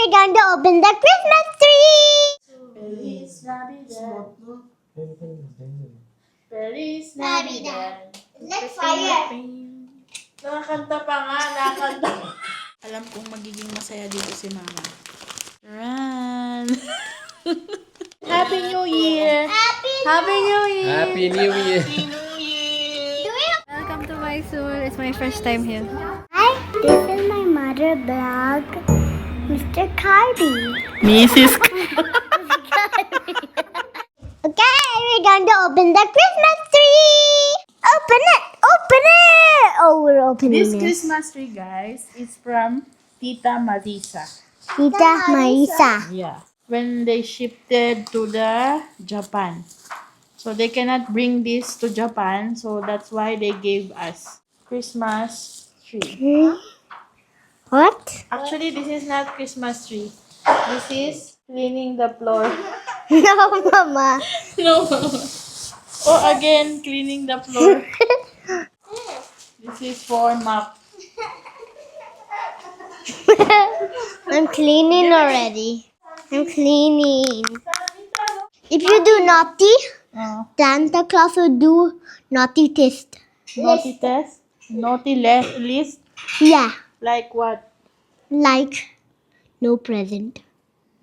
we're going to open the Christmas tree. Feliz Navidad. Feliz Navidad. Let's fire. Nakakanta pa nga, nakakanta. Alam kong magiging masaya dito si Mama. Run! Happy New Year! Happy New Year! Happy New Year! Welcome to my school. It's my first time here. Hi, this is my mother blog, Mr. Cardi. Mrs. Okay, we're going to open the Christmas tree. Open it! Open it! Oh, we're opening This it. Christmas tree, guys, is from Tita Marisa. Tita Marisa. Yeah. When they shifted to the Japan. So they cannot bring this to Japan, so that's why they gave us Christmas tree. What? Actually, this is not Christmas tree. This is cleaning the floor. No, Mama. No. Oh, again, cleaning the floor. This is for mop. I'm cleaning already. I'm cleaning. If you do naughty, Santa Claus will do naughty test. Naughty test? Naughty list? Yeah, Like what? like no present.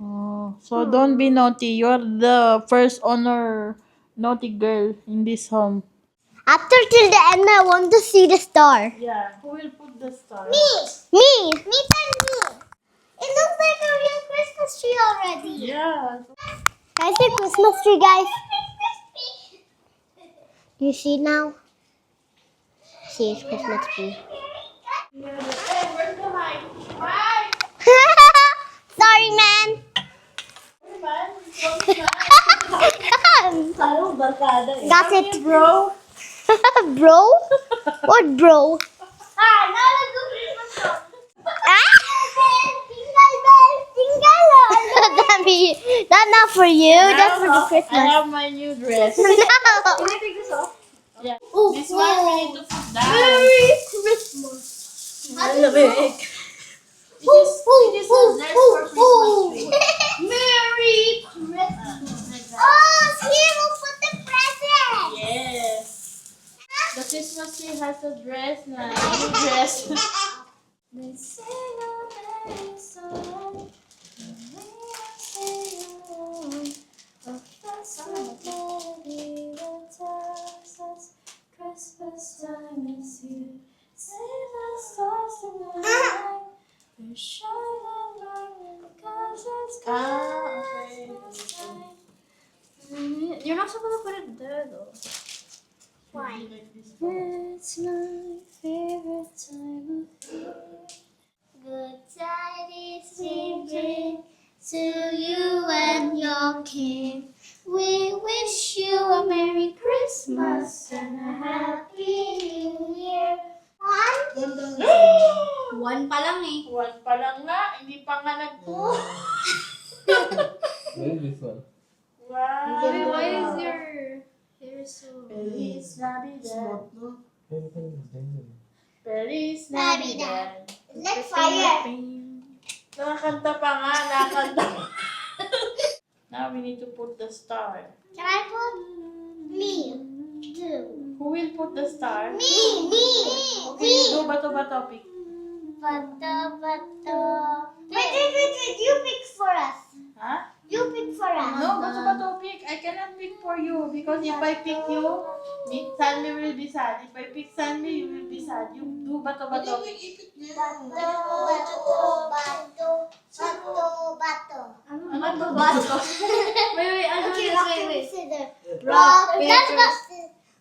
Oh, so don't be naughty. You're the first honor naughty girl in this home. After till the end, I want to see the star. Yeah. Who will put the star? Me. Me and me. It looks like a real Christmas tree already. Yeah. I see Christmas tree, guys. You see now? See, it's Christmas tree. Hey, where's the mic? Bye. Sorry, man. Got it, Bro. bro. What, bro? Ah! That's not for you. That's for the I Christmas. have my new dress. No. Yeah. This one we need to put down. Merry Christmas. I love it. It is a dress for Christmas tree. Merry Christmas. Oh, here we'll put the present. Yes. The Christmas tree has a dress now. New dress. They sing a merry song. Christmas time is here. See the stars tonight. They're shining bright because it's Christmas time. You're not supposed to put it there though. Why? It's my favorite time of year. Good tidings we bring to you and your king. We wish you a Merry Christmas and a Happy New Year. One pa lang eh. One pa lang nga. Hindi pa nga nag-2. What is this one? Wow. Wait, why is your hair so... Feliz Navidad. Everything is danger. Feliz Navidad. Let's fire. Nakakanta pa nga. Nakakanta. Now we need to put the star. Can I put me? Too. Who will put the star? Me. Okay, you do bato-bato pick. Bato. Wait. You pick for us. Huh? You pick for us. No, bato-bato pick. I cannot pick for you because if I pick you, Sandy will be sad. If I pick Sandy, you will be sad. You do bato-bato pick. Bato. Ano bato? Wait, I'll do Okay, this. rock, Wait. paper, scissors. Rock,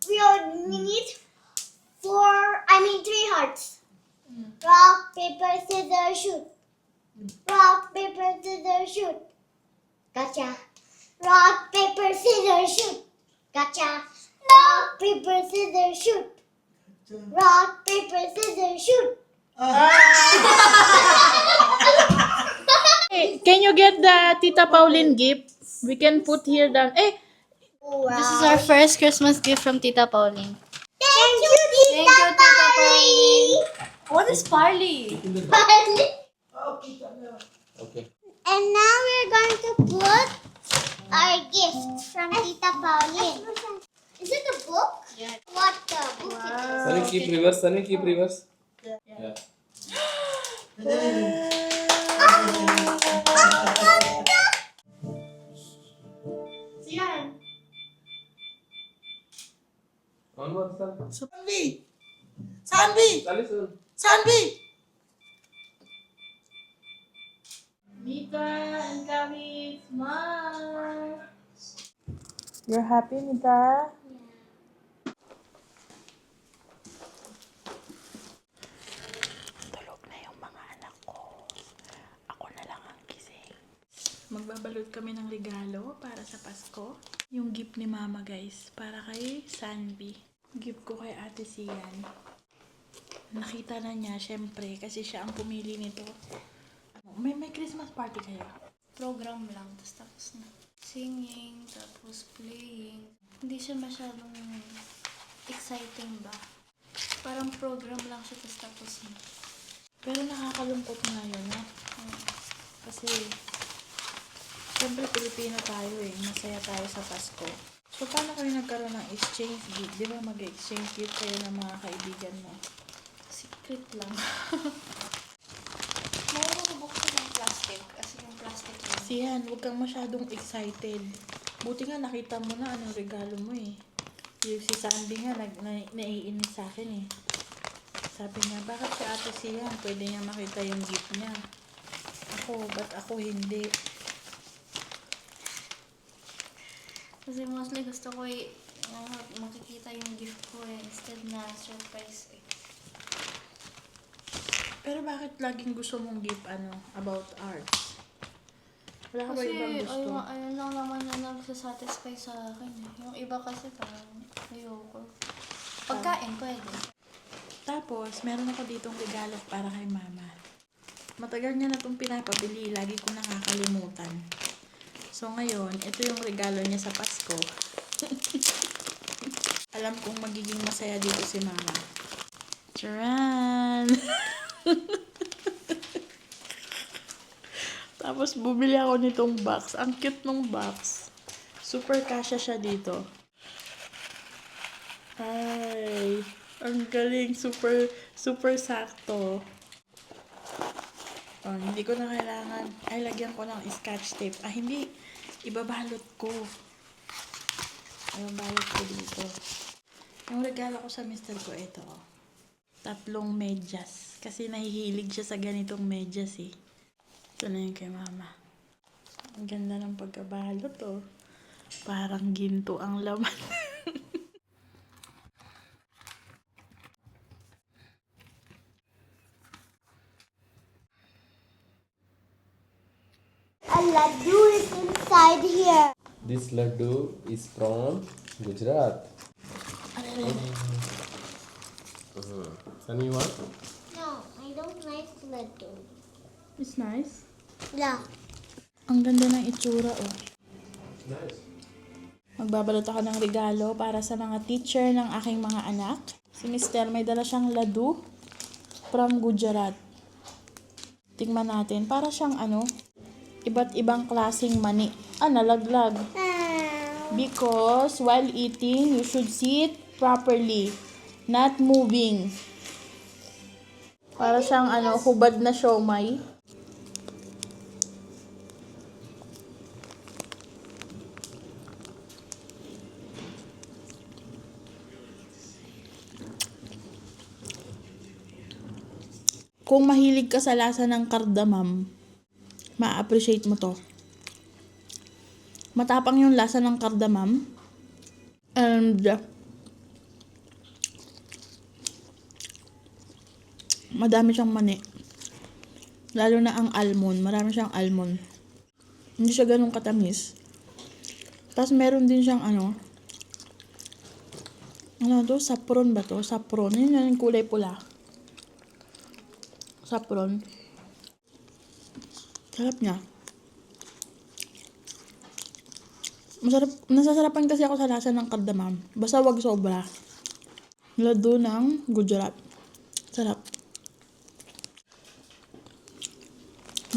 We need 3 hearts. Rock, paper, scissors, shoot. Rock, paper, scissors, shoot. Gotcha. Rock, paper, scissors, shoot. Gotcha. Rock, paper, scissors, shoot. Rock, paper, scissors, shoot. Hey, can you get the Tita Pauline gift? We can put here the... This is our first Christmas gift from Tita Pauline. Thank you, Tita Thank you, Tita Pauline. What is Parley? Pauline. Okay. And now we're going to put our gift from Tita Pauline. Is it a book? Yeah. What the book it is? Sunny, keep reverse. Sunny, keep reverse. Yeah. Yan. One more, son. Sanvi! Sanvi! Sunny, son. Sanvi! Mika and Kami, smile. You're happy, Nita? Tulog na yung mga anak ko. Ako na lang ang gising. Magbabalot kami ng regalo para sa Pasko. Yung gift ni Mama, guys. Para kay Sanvi. Gift ko kay Ate Sian. Nakita na niya, syempre, kasi siya ang pumili nito. May Christmas party kayo? Program lang, tapos na. Singing, tapos playing. Hindi siya masyadong exciting ba? Parang program lang siya, tapos na. Pero nakakalungkot nga yun, no? Kasi, siyempre Pilipino tayo eh. Masaya tayo sa Pasko. So, paano kayo nagkaroon ng exchange gift? Di ba mag-exchange gift kayo ng mga kaibigan mo? Secret lang. Mayroon ko buksan ng plastic. Kasi yung plastic lang. Siyan, huwag kang masyadong excited. Buti nga nakita mo na anong regalo mo eh. Yung si Sandy nga, naiinis sa akin eh. Sabi niya, bakit si Ate Siyan? Pwede niya makita yung gift niya. Ako, ba't ako hindi? Kasi mostly gusto ko makikita yung gift ko eh. Instead na surprise eh. Pero bakit laging gusto mong gift about arts? Wala ka ba ibang Kasi gusto? ayun lang naman na nagsasatisfy sa akin eh. Yung iba kasi parang ayoko. Pagkain pwede. Tapos, meron ako ditong regalo para kay Mama. Matagal niya na itong pinapabili. Lagi ko nakakalimutan. So, ngayon, ito yung regalo niya sa Pasko. Alam kong magiging masaya dito si Mama. Charan! Tapos, bumili ako nitong box. Ang cute nung box. Super kasya siya dito. Ay, ang galing. Super, super sakto. Oh, hindi ko na kailangan. Ay, lagyan ko ng scotch tape. Ah, hindi. Ibabalot ko. Ibabalot ko dito. Yung regalo ko sa mister ko, ito. 3 medyas. Kasi nahihilig siya sa ganitong medyas eh. Ito na yung kay Mama. Ang ganda ng pagkabalot oh. Parang ginto ang laman. A laddu is inside here. This laddu is from Gujarat. Sunny, you want? No, I don't like laddu. It's nice. Yeah. Ang ganda ng itsura oh. Nice. Magbabalot ako ng regalo para sa mga teacher ng aking mga anak. Si Mister may dala siyang ladu from Gujarat. Tingnan natin. Para siyang iba't ibang klaseng mani. Nalaglag. Because while eating, you should sit properly. Not moving. Para siyang hubad na siomay. Kung mahilig ka sa lasa ng cardamom, ma-appreciate mo to. Matapang yung lasa ng cardamom. And madami siyang mani. Lalo na ang almond. Marami siyang almond. Hindi siya ganun katamis. Tapos meron din siyang saffron ba to? Saffron. Yun yung kulay pula. Saffron. Sarap niya. Masarap. Nasasarapan kasi ako sa lasa ng cardamom. Basta wag sobra. Ladu ng Gujarat. Sarap.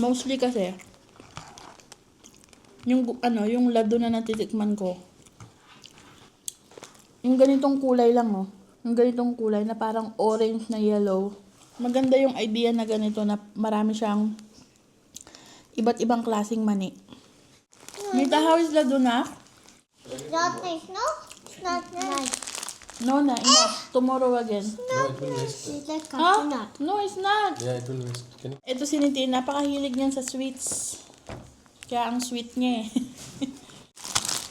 Mostly kasi, yung lado na natitikman ko. Yung ganitong kulay lang, oh. Yung ganitong kulay na parang orange na yellow. Maganda yung idea na ganito na marami siyang iba't ibang klaseng mani. Mita, how is lado na? Not nice, no? It's not nice. No na, enough. Tomorrow again. No, it will waste. It's like Huh? cashew nut. No, it's not. Yeah, it will waste. Can you? Ito si Niti, napakahilig niyan sa sweets. Kaya ang sweet niya eh.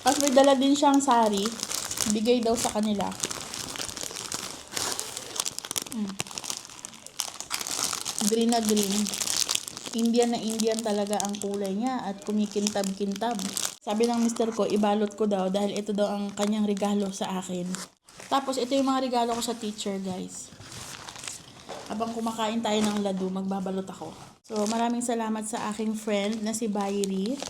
Tapos may dala din siyang sari. Bigay daw sa kanila. Green na green. Indian na Indian talaga ang kulay niya at kumikintab-kintab. Sabi ng mister ko, ibalot ko daw dahil ito daw ang kanyang regalo sa akin. Tapos ito yung mga regalo ko sa teacher, guys. Habang kumakain tayo ng ladu, magbabalot ako. So, maraming salamat sa aking friend na si Bairi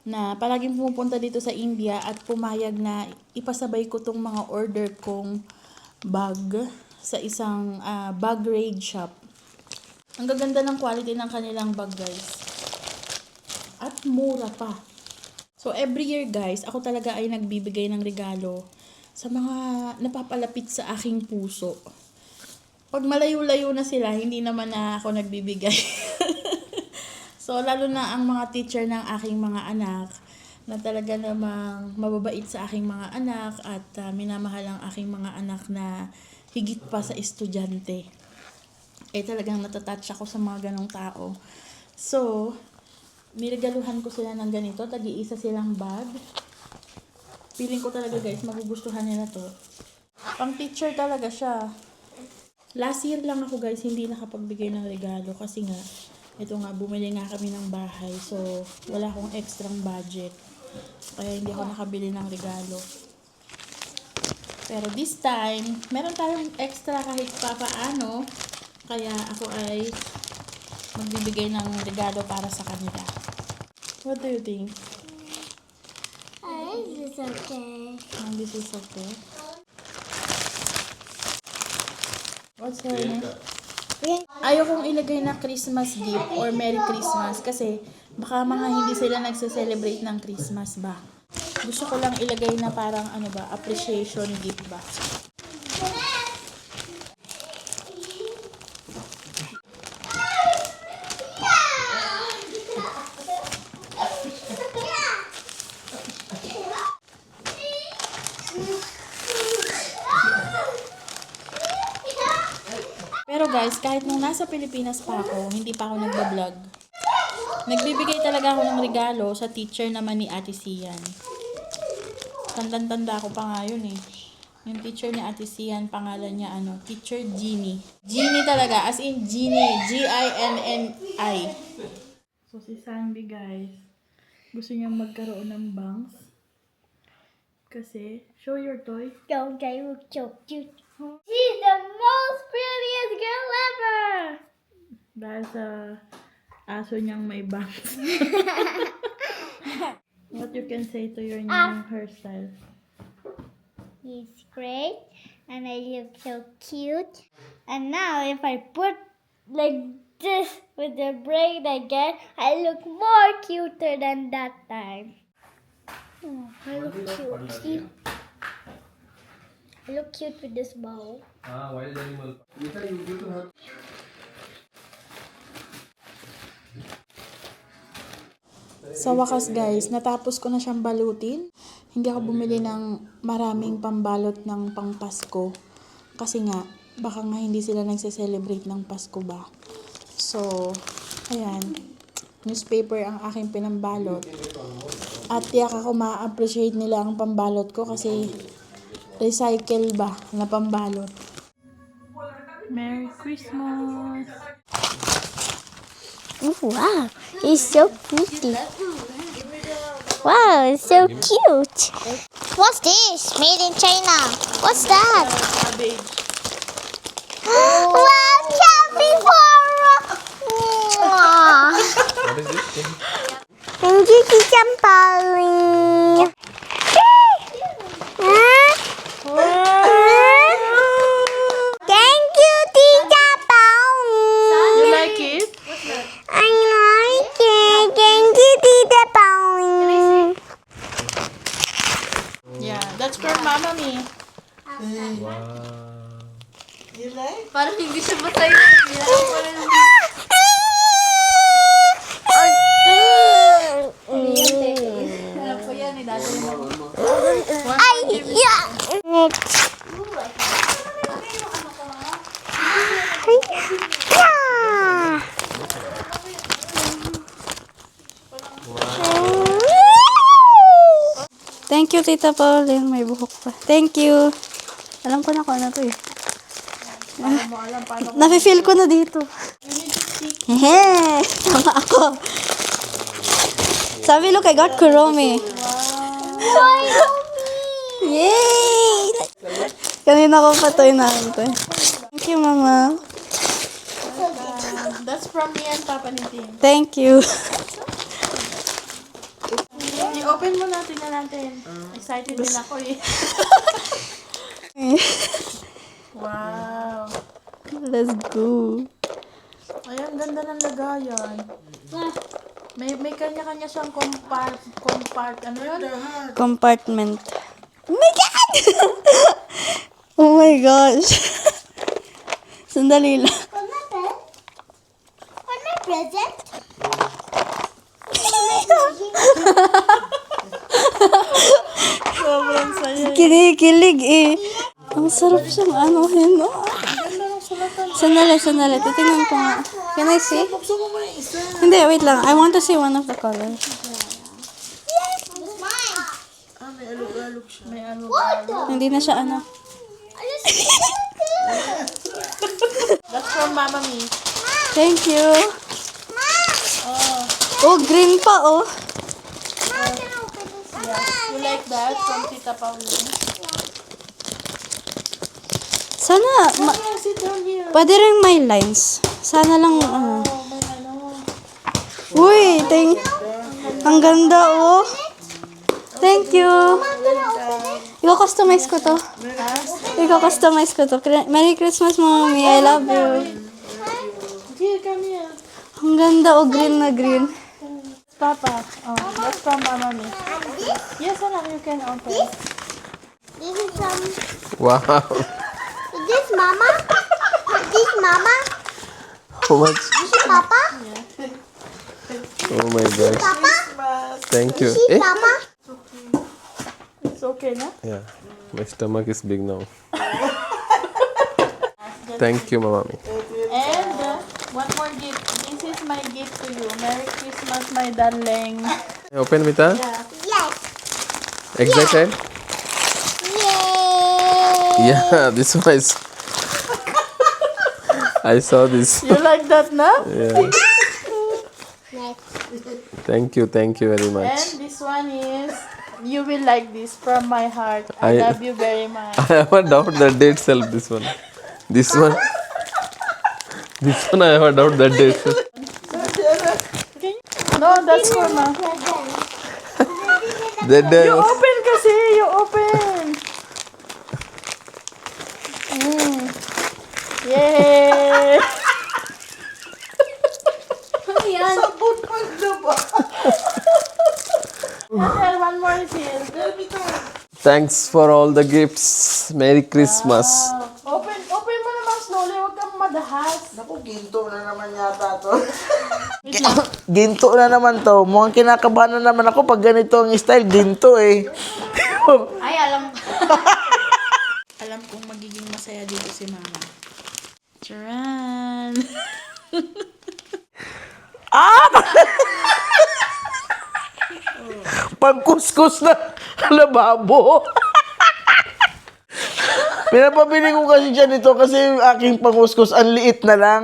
na palaging pumupunta dito sa India at pumayag na ipasabay ko tong mga order kong bag sa isang bag raid shop. Ang gaganda ng quality ng kanilang bag, guys. At mura pa. So, every year, guys, ako talaga ay nagbibigay ng regalo sa mga napapalapit sa aking puso. Pag malayo-layo na sila, hindi naman na ako nagbibigay. So, lalo na ang mga teacher ng aking mga anak na talaga namang mababait sa aking mga anak at minamahal ang aking mga anak na higit pa sa estudyante. Eh, talagang natatouch ako sa mga ganong tao. So, niregaluhan ko sila ng ganito. Tagi-isa silang bag. Feeling ko talaga, guys, magugustuhan nila to. Pang teacher talaga siya. Last year lang ako, guys, hindi nakapagbigay ng regalo kasi nga, ito nga, bumili nga kami ng bahay. So, wala akong extrang budget. Kaya hindi ako nakabili ng regalo. Pero this time, meron tayong extra kahit papaano. Kaya ako ay magbibigay ng regalo para sa kanila. What do you think? This is okay. This is okay. What's her name? Ayaw kong ilagay na Christmas gift or Merry Christmas kasi baka mga hindi sila nagse-celebrate ng Christmas ba. Gusto ko lang ilagay na parang ano ba, appreciation gift ba. Pero guys, kahit nung nasa Pilipinas pa ako, hindi pa ako nagbablog. Nagbibigay talaga ako ng regalo sa teacher naman ni Ate Sian. Tanda ko pa nga yun eh. Yung teacher ni Ate Sian, pangalan niya Teacher Jeannie. Jeannie talaga, as in Jeannie. G-I-N-N-I. So si Sanbi guys, gusto niya magkaroon ng bangs. Kasi, show your toy. Okay, look so cute. She's the most prettiest girl ever. Dahil sa aso niyang may bangs. What you can say to your new hairstyle? It's great, and I look so cute. And now, if I put like this with the braid again, I look more cuter than that time. Oh, I look cute. See? I look cute with this bow. Wild animal. Mita, you to have. Sa wakas guys, natapos ko na siyang balutin. Hindi ako bumili ng maraming pambalot ng pangpasko. Kasi nga, baka nga hindi sila nagse-celebrate ng Pasko ba. So, ayan. Newspaper ang aking pinambalot. At tiyak ako ma-appreciate nila ang pambalot ko kasi recycle ba na pambalot. Merry Christmas! Wow, it's so pretty. Wow, it's so cute. What's this? Made in China. What's that? Cabbage. Wow, capital! What is this? Hindi kichampaling. Thank you, Tita Pao. You like it? I like it. Thank you, Tita Pao. Wow. You like? Parang hindi siya matayo. Parang alam ko yan, dati mo. Thank you, Tita Pauline. May buhok pa. Thank you. Alam ko na kung ano to eh. Nafe-feel ko na dito. Hehe! Tama ako. Sabi, look, I got Kuromi. Yay! Kanina ko pa ito inaantay. Thank you, Mama. That's from me and Papa Nitin. Thank you. I-open mo na, tingnan natin. Excited din ako eh. Wow. Let's go. Ay, ang ganda ng lagayan. May kanya-kanya siyang ano yun? Compartment. Oh my God! Oh my gosh. Sandali lang. What's my pen? What's my present? Sobrang saya. Kinikilig eh. Ang sarap siyang anuhin, no? Sandali. Titingnan ko nga. Can I see? Buksan mo muna yung isa. Hindi, wait lang. I want to see one of the colors. It's mine. Ah, may alog-alog siya. May ano. What the? Hindi na siya ano. That's from Mama Me. Thank you. Oh, green pa, oh. You like that from Tita Pauline? Sana, Sit down here. pwede rin may lines. Sana lang, ano. Oh, may ano. Uy, ang ganda, oh. Thank you. Iko-customize ko to. Merry Christmas, Mommy. I love you. Here, come here. Ang ganda, oh. Green na green. Papa. Oh, that's from Mama Me. Yes, anak, you can open. This is from. Wow. Is this Mama? Is this Mama? How much? Is it Papa? Oh my gosh. Papa? Thank you. Is it Papa? It's okay na? Yeah. My stomach is big now. Thank you, Mama. And one more gift. This is my gift to you. Merry Christmas, my darling. Open, Mita. Yes. Excited? Yay! Yeah, this one is. I saw this. You like that, na? Yeah. Yes. Thank you very much. And this one is, you will like this from my heart. I- I love you very much. I have a doubt that day itself. This one. This one I have a doubt that day itself. No, that's for ma. That day I You was. open kasi, you open. Yay! Ano yan? Sabon pag diba? And one more is here. Thanks for all the gifts. Merry Christmas. Open mo naman slowly, huwag kang madahas. Naku, ginto na naman yata to. Ginto na naman to. Mukhang kinakabahan na naman ako pag ganito ang style. Ginto eh. Ay, alam kong magiging masaya dito si Mama. Charan! Pagkuskus na lababo. Pinapabili ko kasi siya nito kasi yung aking pangkuskus ang liit na lang.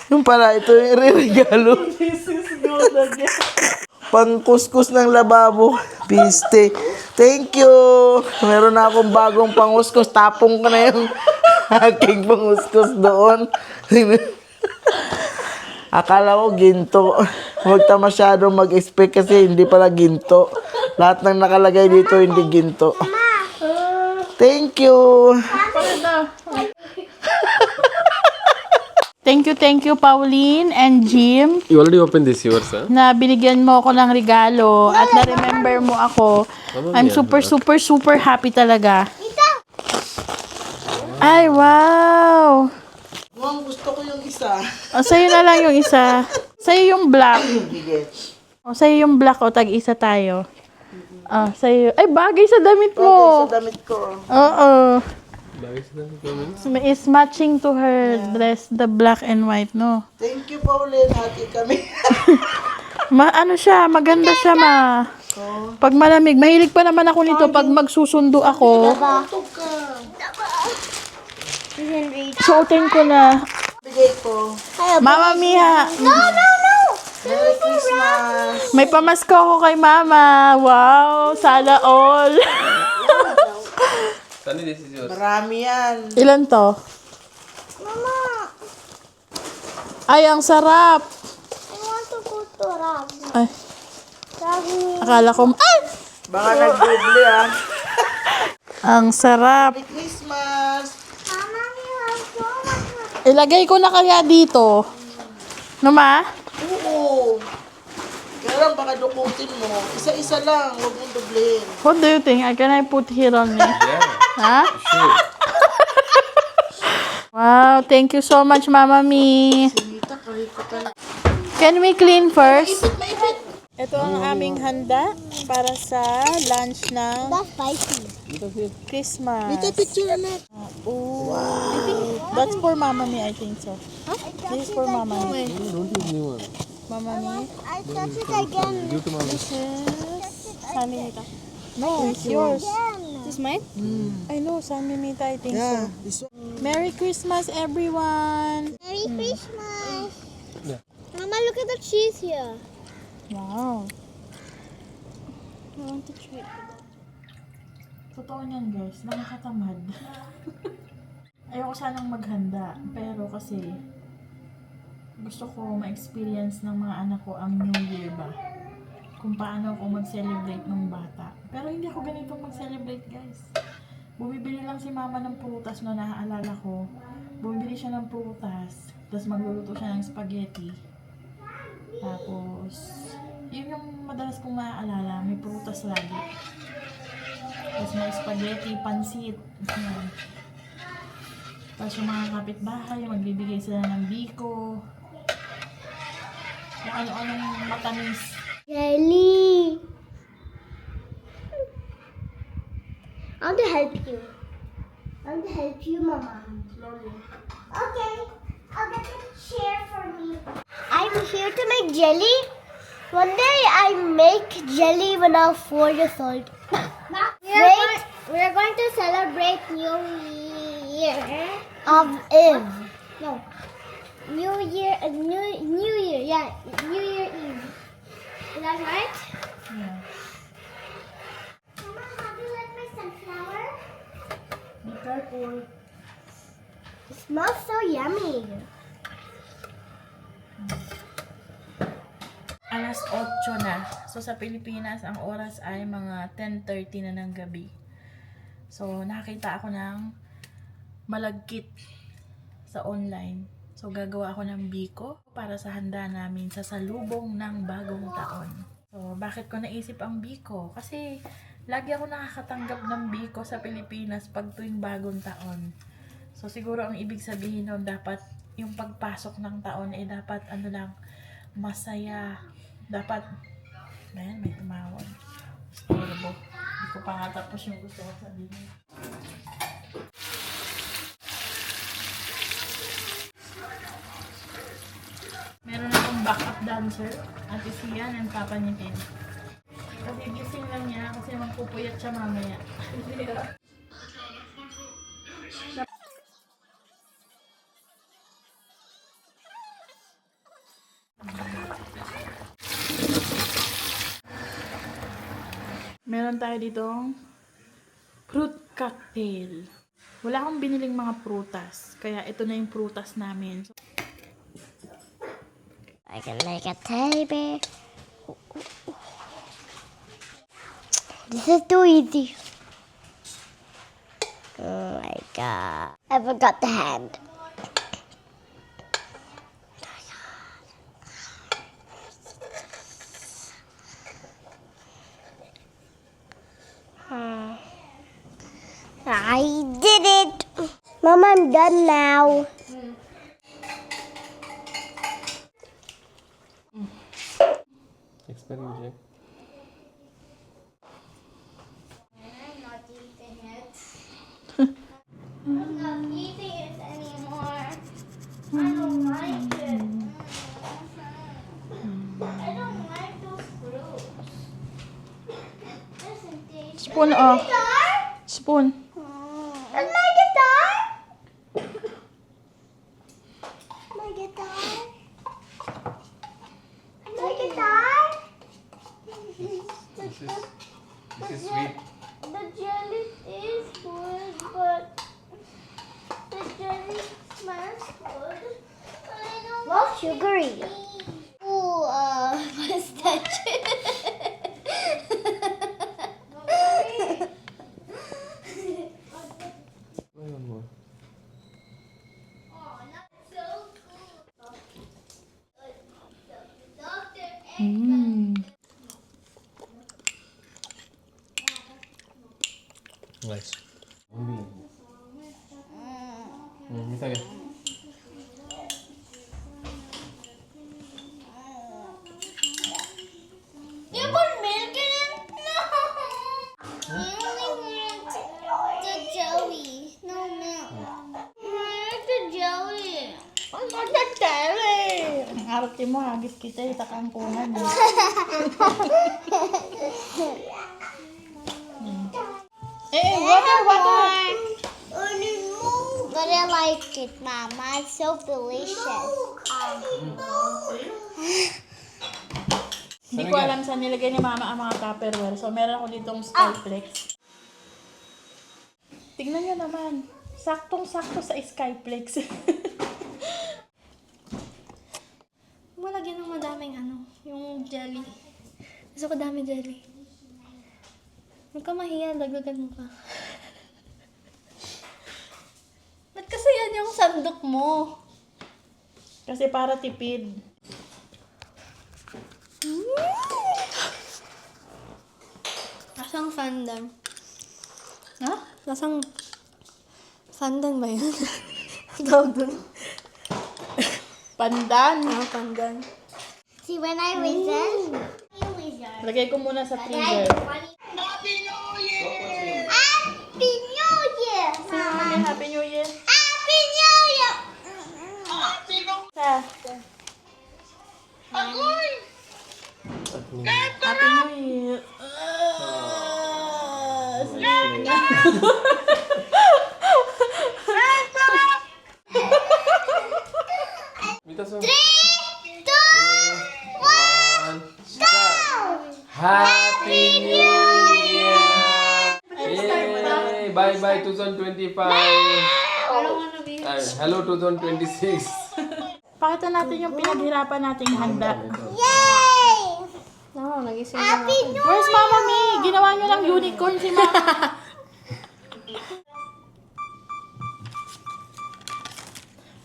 Yung pala, ito yung regalo. This is good again. Pangkuskus ng lababo. Piste. Thank you. Meron na akong bagong pangkuskus. Tapong ko na yung aking pangkuskus doon. Akala ko ginto. Huwag ta masyadong mag-expect kasi hindi pala ginto. Lahat ng nakalagay dito hindi ginto. Thank you. Thank you, Pauline and Jim, You already opened this yours, huh? na binigyan mo ako ng regalo at na-remember mo ako. I'm super happy talaga. Ay, wow! Mukhang gusto ko yung isa. O, sa'yo na lang yung isa. Sa'yo yung black. Sige. O, sa'yo yung black. O, tag-isa tayo. Ah, sa'yo. Ay, bagay sa damit Okay, mo. sa damit ko. Oo. So, is matching to her dress, the black and white, no? Thank you, Pauline. Hati kami. Ano siya, maganda siya, ma. Pag malamig, mahilig pa naman ako nito pag magsusundo ako. Tug ka. Suotin ko na. Bigay ko. Mama Mia, No, no, no. Merry Christmas. may pamasko ako kay Mama. Wow, sana all. Sunny, this is yours. Marami yan. Ilan to? Mama, Ay, ang sarap. I want to go to Rab. Ay, Rab. akala ko, ay! Baka nag-double ah. Ang sarap. Merry Christmas. Mama, we have so much. Ilagay ko na kaya dito. No, ma? Oo. Kaya lang baka dukutin mo. Isa-isa lang. Huwag mong doblehin. What do you think? Can I put here only? Yeah, Ha? sure. Wow, thank you so much, Mama Mi. Sinita, kahit ko talaga. Can we clean first? Maipit. Ito ang aming handa para sa lunch ng That's spicy. Christmas. Ito picture na. Ooh. I think that's for Mama Mi, I think so. This is for Mama Mi. Don't use new one. Mama Mi. I touch it again. Give to mama. This is Samimita. No, it's yours. This is mine? I know, Samimita, I think Yeah, so. this one. Merry Christmas, everyone! Merry Christmas. Yeah. Mama, look at the cheese here. Wow. I want to try it. Totoo niyan, guys. Nakakatamad. Ayoko sanang maghanda. Pero kasi, gusto ko ma-experience ng mga anak ko ang New Year ba. Kung paano ako mag-celebrate ng bata. Pero hindi ako ganitong mag-celebrate, guys. Bumibili lang si mama ng prutas na naaalala ko. Bumibili siya ng prutas. Tapos magluluto siya ng spaghetti. Tapos, yun yung madalas kong naaalala. May prutas lagi. Tapos may spaghetti, pansit. Yan. Tapos yung mga kapitbahay, magbibigay sila ng biko. Kung ano-anong matamis. Jelly. I want to help you. I want to help you, Mama. Okay. I'll get a chair for me. I'm here to make jelly. One day I make jelly when I was 4 years old. We're going to celebrate New Year of Eve. No. New Year, New Year, yeah. New Year Eve. Is that right? Yeah. Mama, how do you like my sunflower? Be careful. It smells so yummy. Alas 8 na. So, sa Pilipinas, ang oras ay mga 10:30 na ng gabi. So, nakita ako ng malagkit sa online. So, gagawa ako ng biko para sa handa namin sa salubong ng bagong taon. So, bakit ko naisip ang biko? Kasi, lagi ako nakakatanggap ng biko sa Pilipinas pag tuwing bagong taon. So, siguro ang ibig sabihin nun, dapat yung pagpasok ng taon ay dapat ano lang, masaya. Dapat, ayan, may tumawag. Storbo. Hindi ko pa nga tapos yung gusto ko sabihin. Meron akong backup dancer. Ate Sian and Papa ni Ken. Kasi gising lang niya kasi magpupuyat siya mamaya. Meron tayo ditong fruit cocktail. Wala akong biniling mga prutas. Kaya ito na yung prutas namin. So, I can make a teddy bear. This is too easy. Oh my god. I forgot the hand. I did it. Mom, I'm done now. Experiment. I'm not eating it. I'm not eating it anymore. I don't like it. I don't like those fruits. It doesn't taste. Spoon Is my off. guitar? Spoon. Is my guitar? My guitar? My guitar? This is sweet. The jelly is good, but the jelly smells good. But I don't like sugary. Ooh, pistachio. One more. Oh, not so cool. Dr. Nice. Minta ke? You put milk in it? No. You only want the jelly. No milk. I like the jelly. Ang magkakali! Ang arte mo, hagis kita sa kampungan. Water! But I like it, Mama. It's so delicious. Hindi ko alam saan nilagay ni Mama ang mga Tupperware. So, meron ako ditong Skyflex. Tignan nyo naman. Saktong-sakto sa Skyflex. Malagyan ng madaming yung jelly. Gusto ko dami jelly. Huwag ka mahiya, dagdagan mo pa. Ba't kasi yan yung sandok mo? Kasi para tipid. Nasang fandang? Ha? Nasang fandang ba yun? Tawag dun. Pandan. Pandan. See, when I whistle, you whistle. Lagay ko muna sa freezer. Happy New Year! Happy New Year! Mami, Happy New Year. Happy New Year! Sa. Happy New Year. Minta so. 3, 2, 1, Start. Happy New Year! Yay! Bye bye 2025. Hello 2026. Pakita natin yung pinaghirapan nating handa. Yay! No, nagising Happy New Where's Mama Mi? Ginawa nyo lang unicorn si Mama.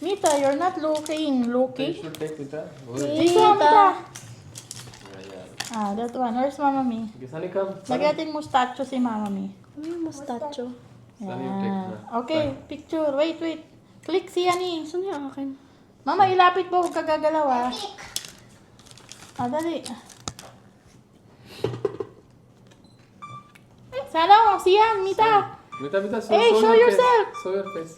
Mita, you're not looking. You Looking? should take Mita. Dito, Mita. Ah, that one. Where's Mama Mi? Okay, Sunny come. Lagatin mustacho si Mama Mi. Ano yung mustacho? Sunny take Ah, na. okay, picture. Wait. Click siya ni. Saan yung akin? Mama, ilapit mo. Huwag ka gagalaw ah. Ah, dali. Sana, siyan, Mita. Mita, Hey, show your yourself. face. Show your face.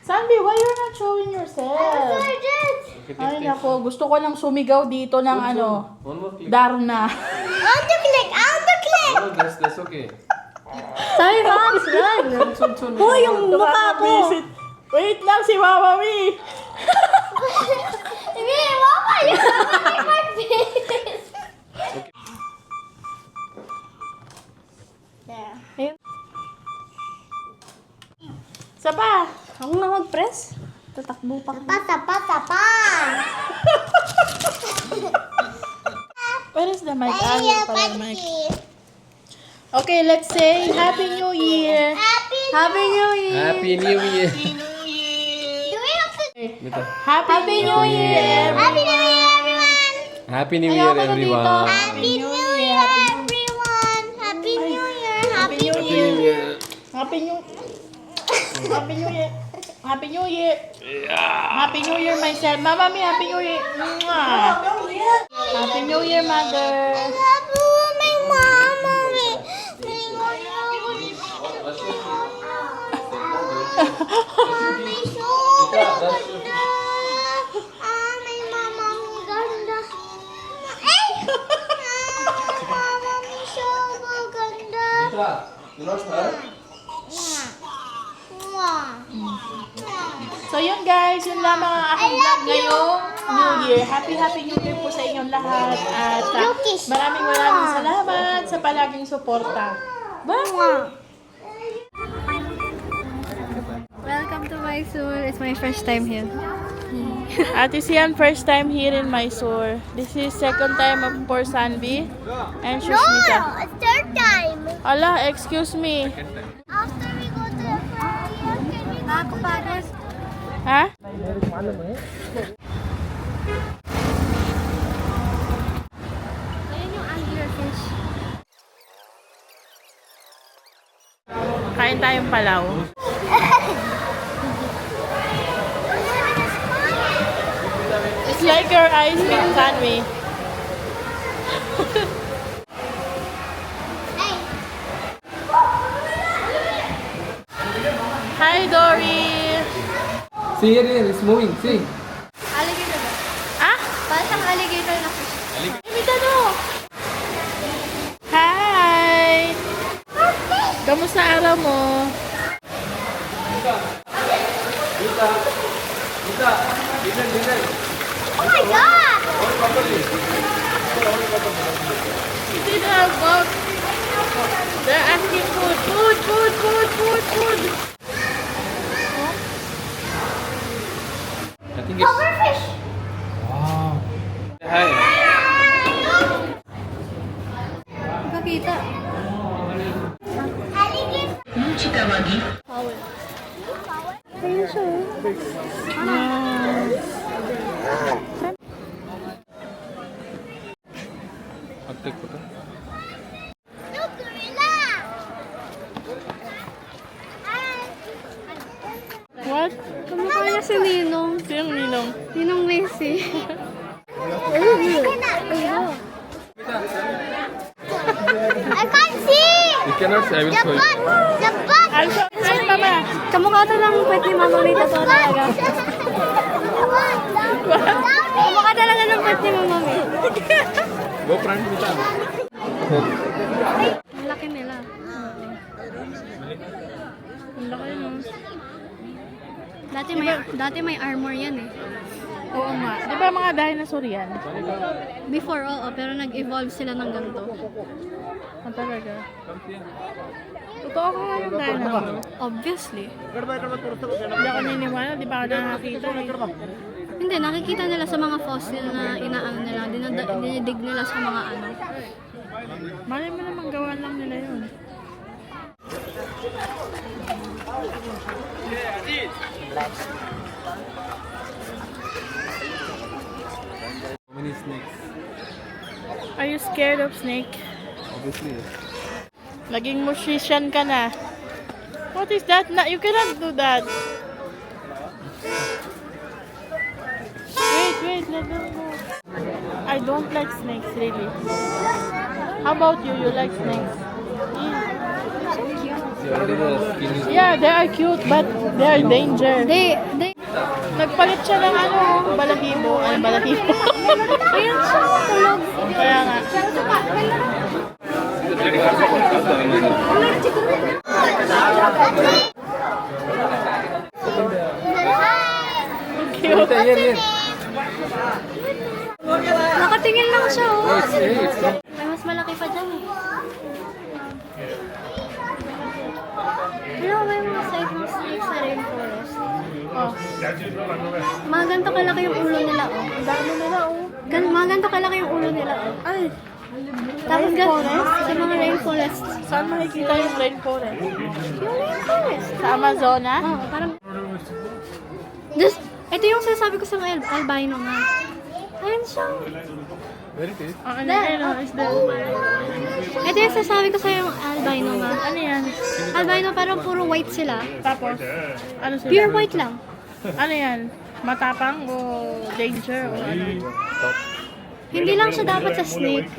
Sanbi, why you're not showing yourself? Okay, Ay, take. nako. Gusto ko lang sumigaw dito ng ano, One more click. Darna. Autoclick! Autoclick! No, that's okay. Sorry, Max! Yan! Hoy, yung mukha ko! Visit. Wait lang si Mama Mi. Hindi, Mama, you're rubbing my face! There. Ayun. Isa pa. Ako na mag-press. Tatakbo pa ka. Pata. Where is the mic? Ah, Ay, yun pala yung mic. pati. Okay, let's say Happy New Year. Happy New Year! Happy New Year. Do we have to... Mita. Happy New Year. Happy New Year, everyone! Happy New Ayaw Year, ko na dito. everyone. Happy New Year, everyone! Happy New Year! Happy New Year! Happy New Happy New Year. Happy New Year. Happy New Year, myself. Mama, me, Happy New Year. Mwah. Happy New Year, mother. My mama. May mama ang ganda. Ay! Mama, may sobrang ganda. Mwah. So yun guys, yun lamang ang aking vlog ngayong New Year. Happy New Year po sa inyong lahat. At maraming salamat sa palaging suporta. Bye! Welcome to Mysore. It's my first time here. Ate Sian, first time here in Mysore. This is second time for Sanvi and Shushmita. It's third time. Ala, excuse me. After we go to the fire, can we go to Paris? Ha? Ayan yung anglerfish. Kain tayong palaw. It's like your ice cream, Sanvi. Hey, Hi, Dory. See here, it's moving. See. Alligator ba? Ah? Parang siyang alligator na fish. Mita no. Hi. Kamusta araw mo? oh my God! Hindi na ako. They're asking food. Food. I think it's. Overfish! Wow. Hi. Nakakita. Alligator. Power. Ayun siya. I'll take photo. Look, gorilla! What? Kamukha niya si Ninong. Sino ninong? Ninong Messi. I can't see! You cannot say, I will The show you. butt! The butt! Also, hi, Mama. Kamukha to lang pwede ni Mama May totoo talaga. Kamukha talaga ng pwede ni Mama May. Go front with that. Ang laki nila. Ang laki no. Dati may armor yan eh. Oo nga. Di ba mga dinosaur yan? Before, oo, pero nag-evolve sila ng ganito. Ang talaga. Totoo ka nga yung dinosaur. Obviously. Hindi ako niniwala. Di ba ako nakakita eh. Hindi, nakikita nila sa mga fossil na inaano nila, dinidig nila sa mga ano. Malay mo naman gawa lang nila yun. How many snakes? Are you scared of snake? Obviously. Naging musician ka na. What is that? You cannot do that. Wait, let them go. I don't like snakes, really. How about you? You like snakes? See, already the skin is. Yeah, they are cute, but they are danger. They, Nagpalit siya ng ano, balahibo. Ay, balahibo. ayun siya, tulog. Kaya nga. Cute. Nakatingin lang siya, oh. Hey, it's from. May mas malaki pa dyan eh. Pero may mga side ng snakes sa rainforest. Oh, Mga ganito kalaki yung ulo nila, oh. ang dami nila, oh. Mga ganito kalaki yung ulo nila, oh. Ay, Tapos sa mga rainforest. saan makikita yung rainforest? Yung rainforest. Sa Amazona? Oo, parang... Ito yung sinasabi ko sa mga albino nga. Ayan siya. Isda. Ito yung sasabi ko sa'yo yung albino nga. Ano yan? Albino parang puro white sila. Tapos, ano sila? Pure white lang. Ano yan? Matapang o danger o ano? Hindi lang siya dapat sa snake.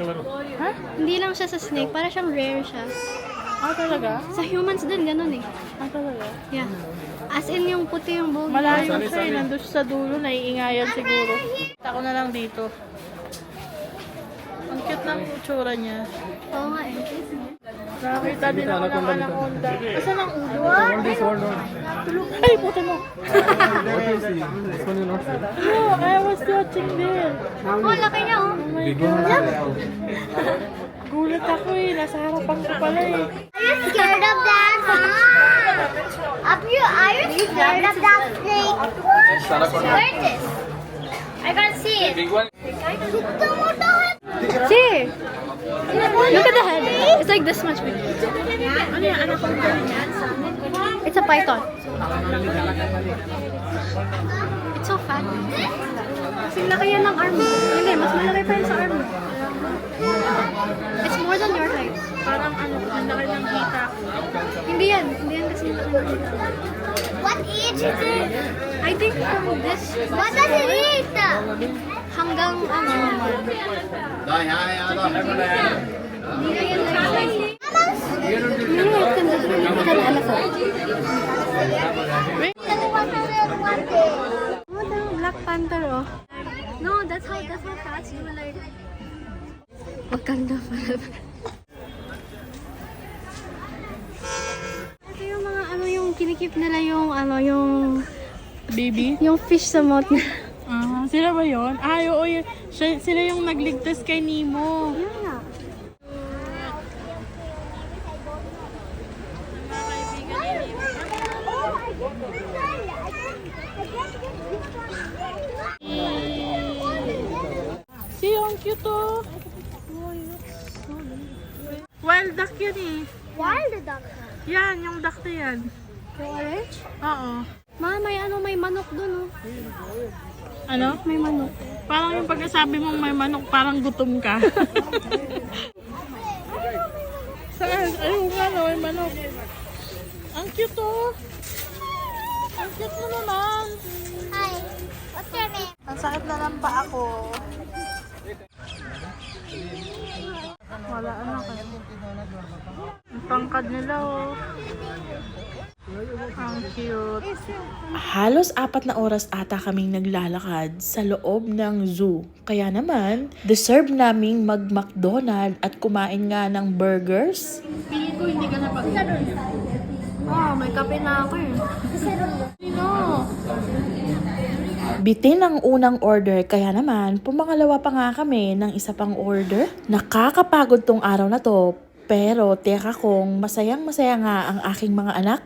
Ha? Hindi lang siya sa snake. Para siyang rare siya. Ah, talaga? Sa humans din, ganun eh. Ah, talaga? Yeah. As in yung puti yung buhok. Malayo siya eh. Nandun siya sa dulo. Naiingayan siguro. Ako na lang dito. Ang cute ng itsura niya. Oo nga eh. Nakakita din ako ng anaconda. Asan ang ulo? Tulog. Ay, puto mo. No, I was watching this. Oh, laki niya oh. Oh my God. Gulat ako eh. Nasa harapan ko pala eh. Are you scared of that, huh? Are you scared of that snake? Where is this? I can't see it. See? Look at the head. It's like this much big. Ano yan? Anaconda niya? It's a python. It's so fat. Kasi laki yan ng arm mo. Hindi, mas malaki pa yan sa arm mo. It's more than your height. Parang ano, ang laki ng kita. Hindi yan. Hindi yan kasi laki ng kita. What age is it? I think from this What does it eat? hanggang ano. Hindi na yan like you know it can literally eat an elephant. Oh, the Black Panther oh. No, that's how cats do like Wakanda forever. Ito yung mga ano yung kinikip nila yung ano yung Baby? yung fish sa mouth na. Ah, sila ba yun? Ah, oo, yun. Sila yung nagligtas kay Nemo. Yeah. See, ang cute oh. Wild duck yun eh. Wild duck. Yan, yung duck na yan. Yung orange? Oo. Ma, may manok dun oh. Ano? May manok. Parang yung pagkasabi mong may manok, parang gutom ka. Saan? Ayun nga no, may manok. Ang cute oh. Ang cute mo naman. Hi. What's your name? Ang sakit na lang pa ako. Wala ano ka. Ang tangkad nila oh. Ang cute. Halos 4 na oras ata kaming naglalakad sa loob ng zoo. Kaya naman, deserve naming mag-McDonald at kumain nga ng burgers. Piling ko hindi ka na pag Oh, may kape na ako eh. Sino? Bitin ang unang order, kaya naman pumangalawa pa nga kami ng isa pang order. Nakakapagod tong araw na to, pero teka kong masayang masaya nga ang aking mga anak